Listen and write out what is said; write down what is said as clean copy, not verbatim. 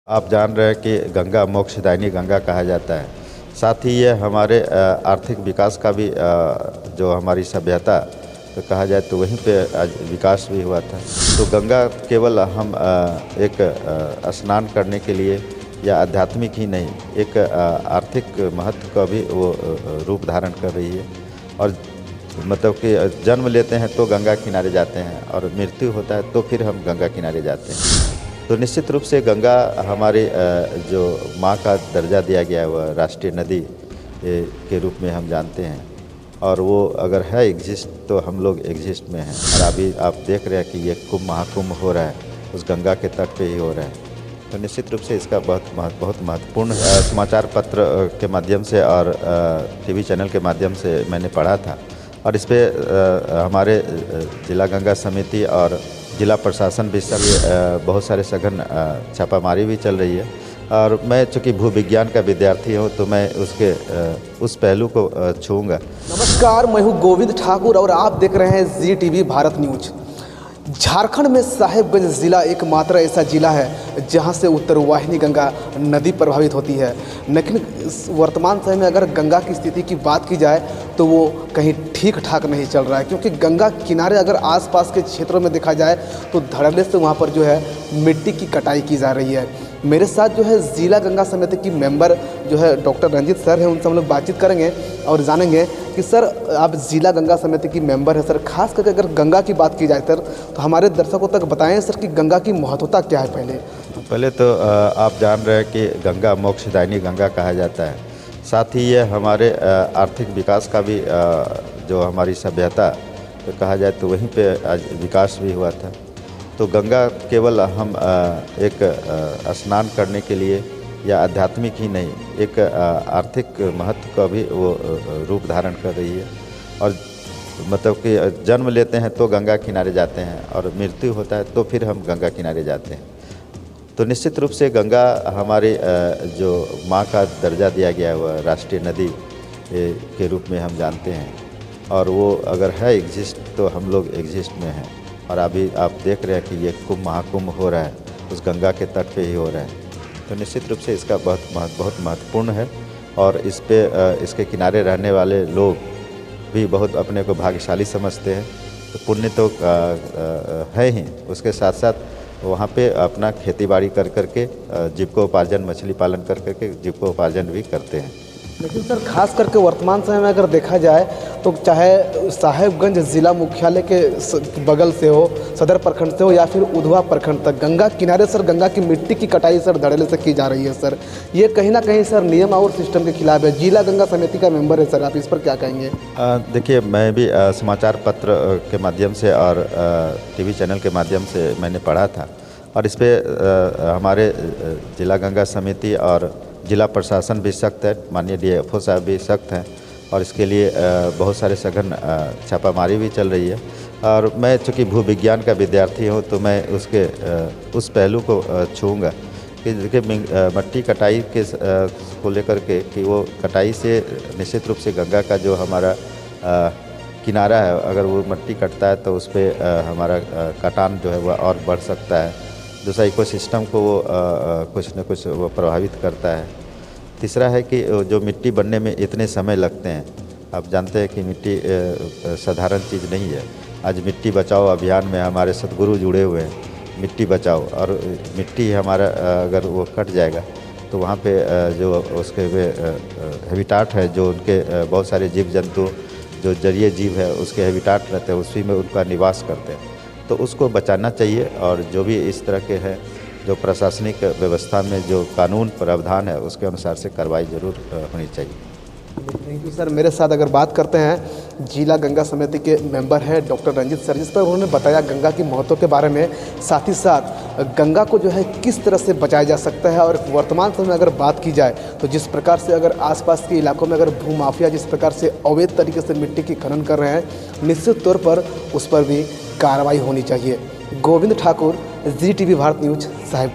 आप जान रहे हैं कि गंगा मोक्षदायिनी गंगा कहा जाता है। साथ ही ये हमारे आर्थिक विकास का भी जो हमारी सभ्यता तो कहा जाए तो वहीं पे आज विकास भी हुआ था। तो गंगा केवल हम एक स्नान करने के लिए या आध्यात्मिक ही नहीं, एक आर्थिक महत्व का भी वो रूप धारण कर रही है। और मतलब कि जन्म लेते हैं तो गंगा किनारे जाते हैं और मृत्यु होता है तो फिर हम गंगा किनारे जाते हैं। तो निश्चित रूप से गंगा हमारे जो माँ का दर्जा दिया गया है वह राष्ट्रीय नदी के रूप में हम जानते हैं। और वो अगर है एग्जिस्ट तो हम लोग एग्जिस्ट में हैं। और अभी आप देख रहे हैं कि ये महाकुंभ हो रहा है, उस गंगा के तट पे ही हो रहा है। तो निश्चित रूप से इसका बहुत महत्वपूर्ण समाचार पत्र के माध्यम से और टीवी चैनल के माध्यम से मैंने पढ़ा था। और इस पर हमारे जिला गंगा समिति और जिला प्रशासन भी सब बहुत सारे सघन छापामारी भी चल रही है। और मैं चूँकि भू विज्ञान का विद्यार्थी हूँ तो मैं उस पहलू को छूँगा। नमस्कार, मैं हूँ गोविंद ठाकुर और आप देख रहे हैं ZTV भारत न्यूज। झारखंड में साहेबगंज ज़िला एकमात्र ऐसा ज़िला है जहां से उत्तरवाहिनी गंगा नदी प्रभावित होती है। लेकिन वर्तमान समय में अगर गंगा की स्थिति की बात की जाए तो वो कहीं ठीक ठाक नहीं चल रहा है, क्योंकि गंगा किनारे अगर आसपास के क्षेत्रों में देखा जाए तो धड़ल्ले से वहां पर जो है मिट्टी की कटाई की जा रही है। मेरे साथ जो है जिला गंगा समिति की मेंबर जो है डॉक्टर रंजीत सर हैं, उनसे हम लोग बातचीत करेंगे और जानेंगे कि सर आप जिला गंगा समिति की मेंबर है सर, खास करके अगर गंगा की बात की जाए सर तो हमारे दर्शकों तक बताएं सर कि गंगा की महत्वता क्या है। पहले तो आप जान रहे हैं कि गंगा मोक्षदायिनी गंगा कहा जाता है। साथ ही ये हमारे आर्थिक विकास का भी जो हमारी सभ्यता तो कहा जाए तो वहीं पे आज विकास भी हुआ था। तो गंगा केवल हम एक स्नान करने के लिए या आध्यात्मिक ही नहीं, एक आर्थिक महत्व का भी वो रूप धारण कर रही है। और मतलब कि जन्म लेते हैं तो गंगा किनारे जाते हैं और मृत्यु होता है तो फिर हम गंगा किनारे जाते हैं। तो निश्चित रूप से गंगा हमारे जो माँ का दर्जा दिया गया है वह राष्ट्रीय नदी के रूप में हम जानते हैं। और वो अगर है एग्जिस्ट तो हम लोग एग्जिस्ट में हैं। और अभी आप देख रहे हैं कि ये महाकुंभ हो रहा है, उस गंगा के तट पे ही हो रहा है। तो निश्चित रूप से इसका बहुत महत्वपूर्ण है। और इसके किनारे रहने वाले लोग भी बहुत अपने को भाग्यशाली समझते हैं। तो पुण्य तो है ही, उसके साथ साथ वहाँ पे अपना खेतीबाड़ी कर करके जीविकोपार्जन, मछली पालन कर करके जीविकोपार्जन भी करते हैं। लेकिन सर खास करके वर्तमान समय में अगर देखा जाए तो चाहे साहेबगंज ज़िला मुख्यालय के बगल से हो, सदर प्रखंड से हो या फिर उधवा प्रखंड तक, गंगा किनारे सर गंगा की मिट्टी की कटाई सर धड़ल्ले से की जा रही है। सर ये कहीं ना कहीं सर नियम और सिस्टम के खिलाफ है। जिला गंगा समिति का मेंबर है सर, आप इस पर क्या कहेंगे? देखिए, मैं भी समाचार पत्र के माध्यम से और टीवी चैनल के माध्यम से मैंने पढ़ा था। और इस पर हमारे जिला गंगा समिति और जिला प्रशासन भी सख्त है, माननीय DFO साहब भी सख्त हैं। और इसके लिए बहुत सारे सघन छापामारी भी चल रही है। और मैं चूँकि भू विज्ञान का विद्यार्थी हूँ तो मैं उस पहलू को छूँगा कि देखिए मिट्टी कटाई को लेकर के कि वो कटाई से निश्चित रूप से गंगा का जो हमारा किनारा है, अगर वो मिट्टी कटता है तो उस पर हमारा कटान जो है वह और बढ़ सकता है। दूसरा, इकोसिस्टम को वो कुछ न कुछ वो प्रभावित करता है। तीसरा है कि जो मिट्टी बनने में इतने समय लगते हैं, आप जानते हैं कि मिट्टी साधारण चीज़ नहीं है। आज मिट्टी बचाओ अभियान में हमारे सद्गुरु जुड़े हुए हैं, मिट्टी बचाओ। और मिट्टी हमारा अगर वो कट जाएगा तो वहाँ पे जो उसके हैबिटाट है, जो उनके बहुत सारे जीव जंतु जो जलीय जीव है उसके हैबिटाट रहते हैं, उसी में उनका निवास करते हैं। तो उसको बचाना चाहिए। और जो भी इस तरह के हैं, जो प्रशासनिक व्यवस्था में जो कानून प्रावधान है उसके अनुसार से कार्रवाई जरूर होनी चाहिए। Thank you sir. मेरे साथ अगर बात करते हैं जिला गंगा समिति के मेंबर हैं डॉक्टर रंजीत सर, जिस पर उन्होंने बताया गंगा की महत्व के बारे में, साथ ही साथ गंगा को जो है किस तरह से बचाया जा सकता है। और वर्तमान समय में अगर बात की जाए तो जिस प्रकार से अगर आसपास के इलाकों में अगर भूमाफिया जिस प्रकार से अवैध तरीके से मिट्टी की खनन कर रहे हैं, निश्चित तौर पर उस पर भी कार्रवाई होनी चाहिए। Govind Thakur, ZTV Bharat news, Sahib.